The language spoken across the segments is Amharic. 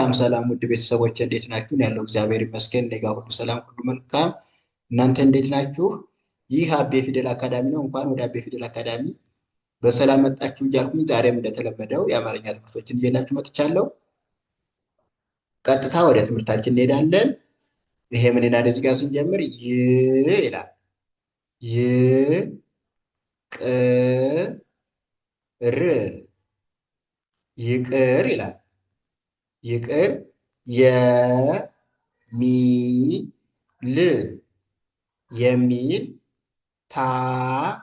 ሰላም ሰላም ውድ ቤተሰቦች እንዴት ናችሁ? ያለው እግዚአብሔር ይመስገን እኔ ጋር ሁሉ ሰላም ሁሉ መልካም። እናንተ እንዴት ናችሁ? ይህ አቤ ፊደል አካዳሚ ነው። እንኳን ወደ አቤ ፊደል አካዳሚ በሰላም መጣችሁ እያልኩኝ ዛሬም እንደተለመደው የአማርኛ ትምህርቶችን ይዤላችሁ መጥቻለሁ። ቀጥታ ወደ ትምህርታችን እንሄዳለን። ይሄ ምን ይላል? እዚህ ጋር ስንጀምር ይላል። ይቅር ይቅር ይላል። ይቅር የሚል ታላቅ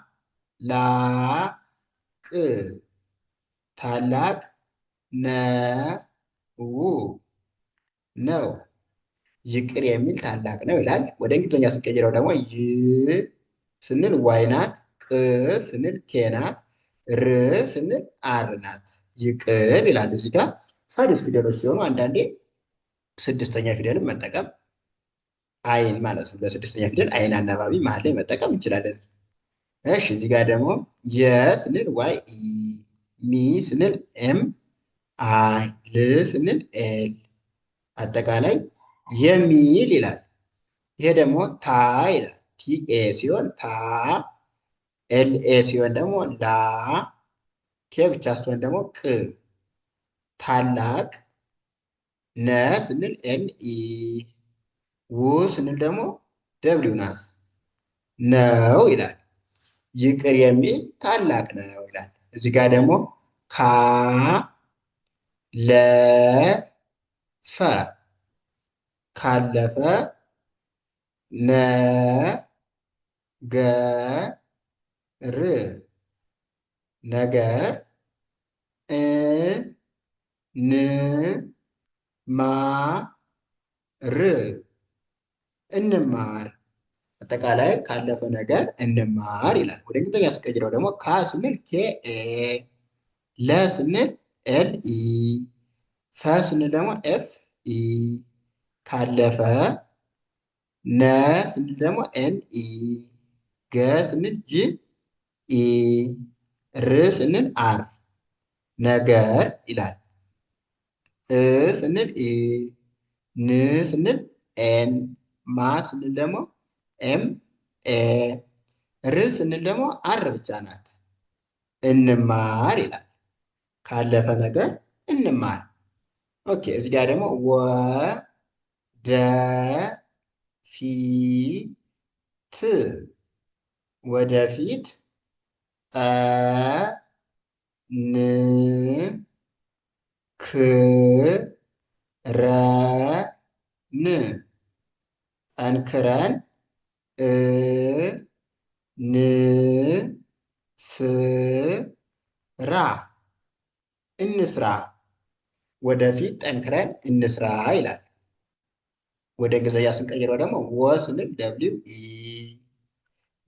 ታላቅ ነው። ይቅር የሚል ታላቅ ነው ይላል። ወደ እንግሊዝኛ ስንቀይረው ደግሞ ይ ስንል ዋይ ናት፣ ቅ ስንል ኬ ናት፣ ር ስንል አር ናት። ይቅር ይላል። እዚህ ጋር ስድስት ፊደሎች ሲሆኑ አንዳንዴ ስድስተኛ ፊደልን መጠቀም አይን ማለት ነው። ለስድስተኛ ፊደል አይን አናባቢ መሀል ላይ መጠቀም እንችላለን። እሺ እዚህ ጋር ደግሞ የ ስንል ዋይ ኢ፣ ሚ ስንል ኤም አይ፣ ል ስንል ኤል፣ አጠቃላይ የሚል ይላል። ይሄ ደግሞ ታ ይላል። ቲኤ ሲሆን ታ፣ ኤልኤ ሲሆን ደግሞ ላ፣ ኬ ብቻ ሲሆን ደግሞ ቅ፣ ታላቅ ነ ስንል ኤን ኢ፣ ው ስንል ደግሞ ደብሊው ናት። ነው ይላል። ይቅር የሚል ታላቅ ነው ይላል። እዚህ ጋር ደግሞ ካ ለ ፈ ካለፈ ነ ገ ር ነገር እ ን ማ ር እንማር፣ አጠቃላይ ካለፈ ነገር እንማር ይላል። ወደ እንግሊዝኛ ስቀይረው ደግሞ ካ ስንል ኬ ኤ፣ ለ ስንል ኤል ኢ፣ ፈ ስንል ደግሞ ኤፍ ኢ፣ ካለፈ ነ ስንል ደግሞ ኤን ኢ፣ ገ ስንል ጂ ኢ፣ ር ስንል አር ነገር ይላል። እ ስንል ኢ፣ ን ስንል ኤን፣ ማ ስንል ደግሞ ኤም ኤ፣ ር ስንል ደግሞ አር ብቻ ናት። እንማር ይላል። ካለፈ ነገር እንማር። ኦኬ እዚህ ጋር ደግሞ ወ ደ ፊ ት ወደፊት፣ ጠ ን ክ ረ ን ጠንክረን እ ን ስ ራ እንስራ፣ ወደፊት ጠንክረን እንስራ ይላል። ወደ እንግሊዝኛ ስንቀይረው ደግሞ ወ ስንል ደብሊው ኢ፣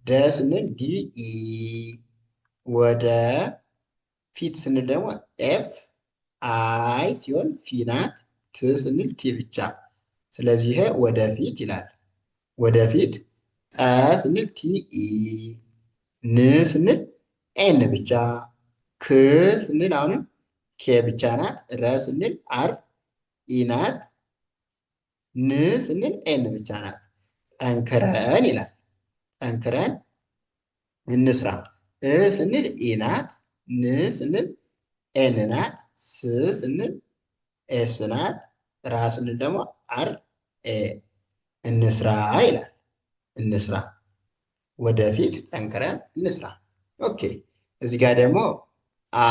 ደ ስንል ዲ ኢ፣ ወደ ፊት ስንል ደግሞ ኤፍ አይ ሲሆን ፊ ናት፣ ት ስንል ቲ ብቻ። ስለዚህ ይሄ ወደፊት ይላል። ወደፊት ጠ ስንል ቲ ኢ፣ ን ስንል ኤን ብቻ፣ ክ ስንል አሁንም ኬ ብቻ ናት፣ ረ ስንል አር ኢ ናት፣ ን ስንል ኤን ብቻ ናት። ጠንክረን ይላል። ጠንክረን እንስራ። እ ስንል ኢ ናት፣ ን ስንል ኤን ናት፣ ስ ስንል ኤስ ናት፣ ራ ስንል ደግሞ አር ኤ። እንስራ ይላል። እንስራ፣ ወደፊት ጠንክረን እንስራ። ኦኬ እዚህ ጋር ደግሞ አ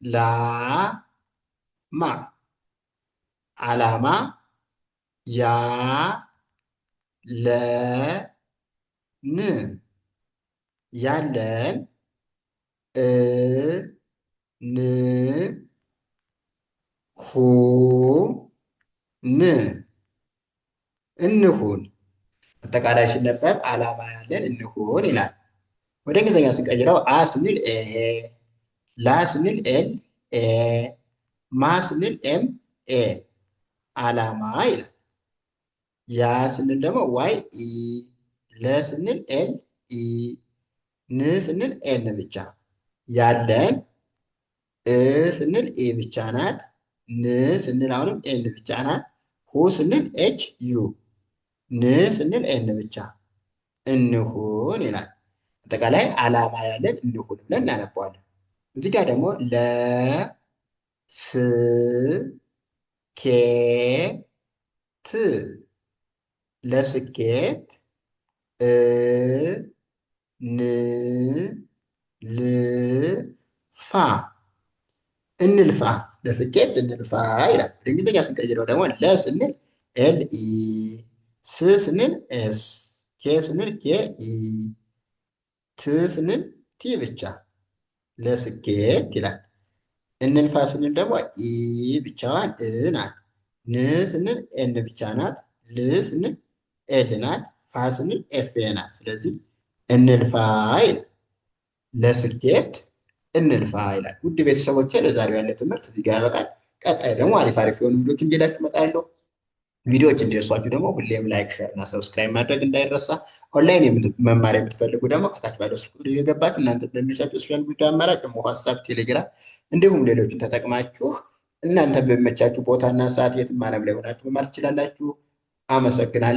ላ ማ ዓላማ፣ ያ ለ ን ያለን፣ እ ን ሁ ን እንሁን፣ አጠቃላይ ሲነበብ ዓላማ ያለን እንሁን ይላል። ወደ እንግሊዝኛ ስንቀይረው አ ስንል ኤ፣ ላ ስንል ኤል ኤ፣ ማ ስንል ኤም ኤ ዓላማ ይላል። ያ ስንል ደግሞ ዋይ ኢ፣ ለ ስንል ኤል ኢ፣ ን ስንል ኤን ብቻ፣ ያለን እ ስንል ኤ ብቻ ናት፣ ን ስንል አሁንም ኤን ብቻ ናት። ሁ ስንል ኤች ዩ፣ ን ስንል ኤን ብቻ እንሁን ይላል። አጠቃላይ ዓላማ ያለን እንሁን ብለን እናነባዋለን። እዚህ ጋር ደግሞ ለስኬት ለስኬት እንልፋ እንልፋ ለስኬት እንልፋ ይላል። ወደ እንግሊዝኛ ስንቀይረው ደግሞ ለ ስንል ኤል ኢ፣ ስ ስንል ኤስ፣ ኬ ስንል ኬ ኢ፣ ት ስንል ቲ ብቻ ለስኬት ይላል። እንልፋ ስንል ደግሞ ኢ ብቻዋን እ ናት። ን ስንል ኤን ብቻ ናት። ል ስንል ኤል ናት። ፋ ስንል ኤፍ ናት። ስለዚህ እንልፋ ይላል። ለስኬት እንልፋ ይላል። ውድ ቤተሰቦቼ ለዛሬው ያለ ትምህርት እዚህ ጋር ያበቃል። ቀጣይ ደግሞ አሪፍ አሪፍ የሆኑ ቪዲዮች እንዲላችሁ እመጣለሁ። ቪዲዮዎች እንዲደርሷችሁ ደግሞ ሁሌም ላይክ፣ ሼር እና ሰብስክራይብ ማድረግ እንዳይረሳ። ኦንላይን መማር የምትፈልጉ ደግሞ ከታች ባለው ስልክ ቁጥር እየገባችሁ እናንተ በሚመቻችሁ ሶሻል ሚዲያ አማራጭ ደግሞ ዋትስአፕ፣ ቴሌግራም እንዲሁም ሌሎችን ተጠቅማችሁ እናንተ በሚመቻችሁ ቦታና ሰዓት የትም ዓለም ላይ ሆናችሁ መማር ትችላላችሁ። አመሰግናለሁ።